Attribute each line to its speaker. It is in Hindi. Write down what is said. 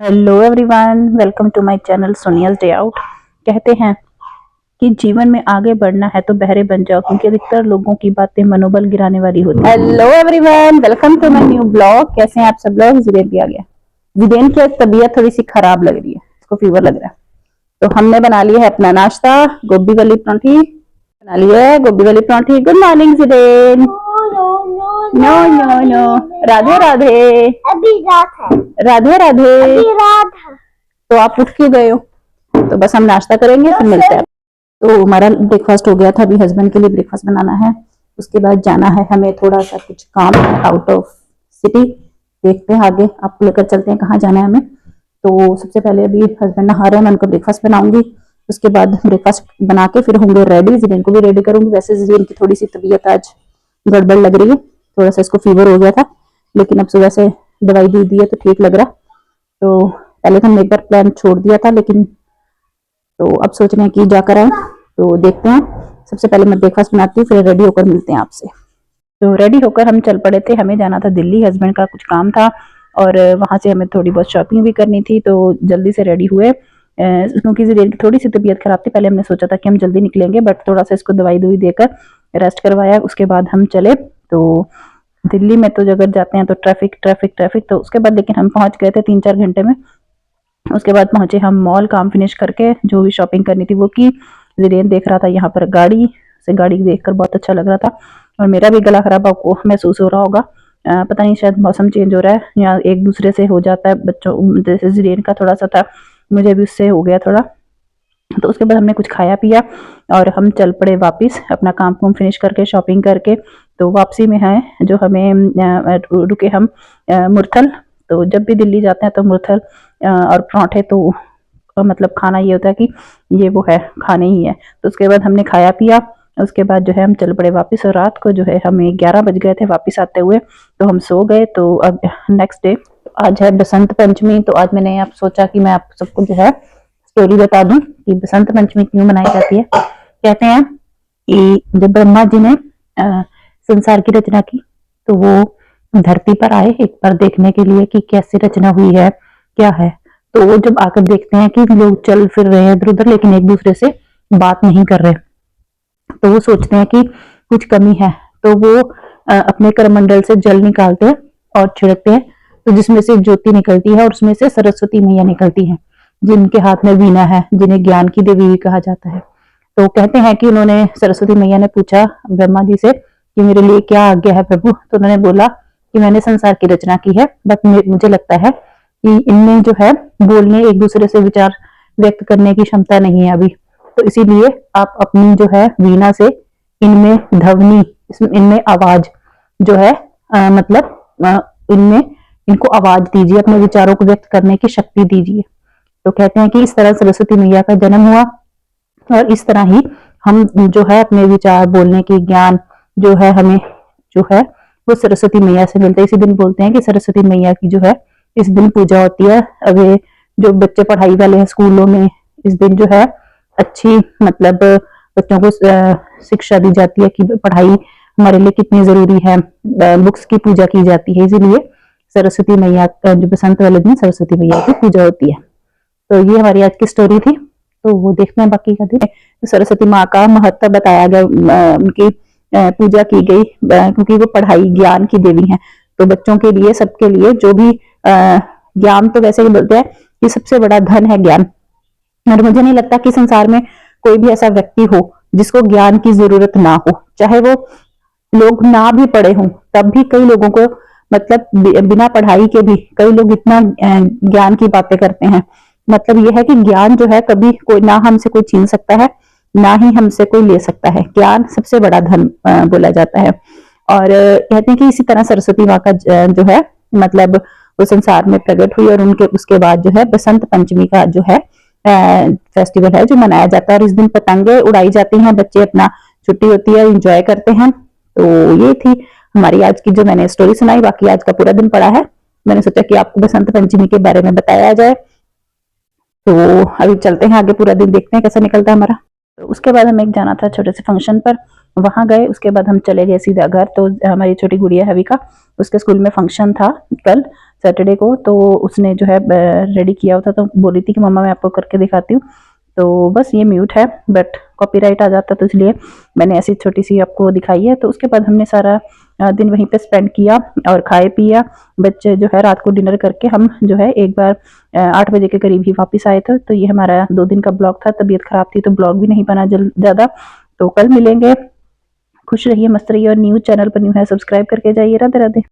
Speaker 1: Hello everyone, welcome to my channel Sonia's day out. कहते हैं कि जीवन में आगे बढ़ना है तो बहरे बन जाओ, क्योंकि अधिकतर लोगों की बातें मनोबल गिराने वाली होती है। Hello everyone, welcome to my new blog. कैसे हैं आप सब लोग? जिदेन भी आ गया। जिदेन की तबीयत थोड़ी सी खराब लग रही है, इसको फीवर लग रहा है। तो हमने बना लिया है अपना नाश्ता, गोभी वाली परांठी बना ली है। गोभी वाली परांठी। गुड मॉर्निंग जिदेन। No no no, Radhe Radhe.
Speaker 2: अभी रात है।
Speaker 1: राधे राधे।
Speaker 2: अभी रात है।
Speaker 1: तो आप उठ क्यों गए हो? तो बस हम नाश्ता करेंगे फिर मिलते हैं। तो हमारा ब्रेकफास्ट हो गया था, अभी हस्बैंड के लिए ब्रेकफास्ट बनाना है। उसके बाद जाना है हमें, थोड़ा सा कुछ काम है आउट ऑफ सिटी। देखते हैं आगे, आपको लेकर चलते हैं कहाँ जाना है हमें। तो सबसे पहले अभी हस्बैंड नहा रहे हैं, मैं उनको ब्रेकफास्ट बनाऊंगी। उसके बाद ब्रेकफास्ट बना के फिर होंगे रेडी, जिन को भी रेडी करूंगी। वैसे जिन की थोड़ी सी तबीयत आज गड़बड़ लग रही है, थोड़ा सा इसको फीवर हो गया था, लेकिन अब सुबह से दवाई दी दी है तो ठीक लग रहा। तो पहले तो हमने एक बार प्लान छोड़ दिया था, लेकिन तो अब सोच रहे हैं कि जाकर आए। तो देखते हैं, सबसे पहले मैं ब्रेकफास्ट बनाती हूँ, फिर रेडी होकर मिलते हैं आपसे। तो रेडी होकर हम चल पड़े थे, हमें जाना था दिल्ली, हस्बैंड का कुछ काम था और वहां से हमें थोड़ी बहुत शॉपिंग भी करनी थी। तो जल्दी से रेडी हुए, क्योंकि जिदेन की थोड़ी सी तबीयत खराब थी। पहले हमने सोचा था कि हम जल्दी निकलेंगे, बट थोड़ा सा इसको दवाई दुई देकर रेस्ट करवाया, उसके बाद हम चले। तो दिल्ली में तो अगर जाते हैं तो ट्रैफिक ट्रैफिक ट्रैफिक, तो उसके बाद लेकिन हम पहुंच गए थे 3-4 घंटे में। उसके बाद पहुंचे हम मॉल, काम फिनिश करके जो भी शॉपिंग करनी थी वो की। जिदेन देख रहा था यहाँ पर गाड़ी से, गाड़ी देखकर बहुत अच्छा लग रहा था। और मेरा भी गला खराब आपको महसूस हो रहा होगा, पता नहीं शायद मौसम चेंज हो रहा है या एक दूसरे से हो जाता है बच्चों, जैसे जिदेन का थोड़ा सा था, मुझे भी उससे हो गया थोड़ा। तो उसके बाद हमने कुछ खाया पिया और हम चल पड़े वापस, अपना काम कुम फिनिश करके शॉपिंग करके। तो वापसी में है जो हमें रुके हम मुरथल। तो जब भी दिल्ली जाते हैं तो मुरथल और पराठे तो मतलब खाना ये होता है कि ये वो है, खाने ही है। तो उसके बाद हमने खाया पिया, उसके बाद जो है हम चल पड़े वापस। और रात को जो है हमें 11 बज गए थे वापस आते हुए, तो हम सो गए। तो अब नेक्स्ट डे आज है बसंत पंचमी। तो आज मैंने आप सोचा कि मैं आप सबको जो है स्टोरी बता दूं कि बसंत पंचमी क्यों मनाई जाती है। कहते हैं कि जब ब्रह्मा जी ने संसार की रचना की, तो वो धरती पर आए एक बार देखने के लिए कि कैसे रचना हुई है, क्या है। तो वो जब आकर देखते हैं कि लोग चल फिर रहे हैं इधर उधर, लेकिन एक दूसरे से बात नहीं कर रहे, तो वो सोचते हैं कि कुछ कमी है। तो वो अपने करमंडल से जल निकालते हैं और छिड़कते हैं, तो जिसमें से ज्योति निकलती है और उसमें से सरस्वती मैया निकलती है, जिनके हाथ में वीणा है, जिन्हें ज्ञान की देवी भी कहा जाता है। तो कहते हैं कि उन्होंने, सरस्वती मैया ने पूछा ब्रह्मा जी से कि मेरे लिए क्या आज्ञा है प्रभु। तो उन्होंने बोला कि मैंने संसार की रचना की है, बट मुझे लगता है कि इनमें जो है बोलने, एक दूसरे से विचार व्यक्त करने की क्षमता नहीं है अभी। तो इसीलिए आप अपनी जो है वीणा से इनमें ध्वनि, इनमें आवाज जो है इनमें इनको आवाज दीजिए, अपने विचारों को व्यक्त करने की शक्ति दीजिए। तो कहते हैं कि इस तरह सरस्वती मैया का जन्म हुआ, और इस तरह ही हम जो है अपने विचार बोलने की ज्ञान जो है हमें जो है वो सरस्वती मैया से मिलता है। इसी दिन बोलते हैं कि सरस्वती मैया की जो है इस दिन पूजा होती है। अब ये जो बच्चे पढ़ाई वाले हैं स्कूलों में, इस दिन जो है अच्छी बच्चों को शिक्षा दी जाती है कि पढ़ाई हमारे लिए कितनी जरूरी है, बुक्स की पूजा की जाती है। इसीलिए सरस्वती मैया जो बसंत वाले दिन सरस्वती मैया की पूजा होती है। तो ये हमारी आज की स्टोरी थी, तो वो देखते हैं बाकी का दिन। तो सरस्वती माँ का महत्व बताया गया, उनकी पूजा की गई, क्योंकि वो पढ़ाई ज्ञान की देवी हैं। तो बच्चों के लिए, सबके लिए जो भी ज्ञान, तो वैसे ही बोलते हैं कि सबसे बड़ा धन है ज्ञान। और मुझे नहीं लगता कि संसार में कोई भी ऐसा व्यक्ति हो जिसको ज्ञान की जरूरत ना हो, चाहे वो लोग ना भी पढ़े हों, तब भी कई लोगों को बिना पढ़ाई के भी कई लोग इतना ज्ञान की बातें करते हैं। मतलब यह है कि ज्ञान जो है कभी कोई ना हमसे कोई छीन सकता है, ना ही हमसे कोई ले सकता है। ज्ञान सबसे बड़ा धन बोला जाता है। और कहते हैं कि इसी तरह सरस्वती माँ का जो है वो संसार में प्रकट हुई, और उनके उसके बाद जो है बसंत पंचमी का जो है फेस्टिवल है जो मनाया जाता है। और इस दिन पतंगे उड़ाई जाती हैं, बच्चे अपना छुट्टी होती है एंजॉय करते हैं। तो ये थी हमारी आज की जो मैंने स्टोरी सुनाई। बाकी आज का पूरा दिन पड़ा है, मैंने सोचा कि आपको बसंत पंचमी के बारे में बताया जाए। तो अभी चलते हैं आगे, पूरा दिन देखते हैं कैसा निकलता है हमारा। तो उसके बाद हमें एक जाना था छोटे से फंक्शन पर, वहां गए। उसके बाद हम चले गए सीधा घर। तो हमारी छोटी गुड़िया हवी का, उसके स्कूल में फंक्शन था कल सैटरडे को, तो उसने जो है रेडी किया हुआ था, तो बोली थी कि मम्मा मैं आपको करके दिखाती हूँ। तो बस ये म्यूट है, बट कॉपीराइट आ जाता, तो इसलिए मैंने ऐसी छोटी सी आपको दिखाई है। तो उसके बाद हमने सारा दिन वहीं पे स्पेंड किया और खाए पिया। बच्चे जो है रात को डिनर करके हम जो है एक बार 8 बजे के करीब ही वापस आए थे। तो ये हमारा 2 दिन का ब्लॉग था। तबीयत खराब थी तो ब्लॉग भी नहीं बना ज़्यादा। तो कल मिलेंगे। खुश रहिए, मस्त रहिए, और न्यू चैनल पर न्यू है सब्सक्राइब करके जाइए। राधे राधे।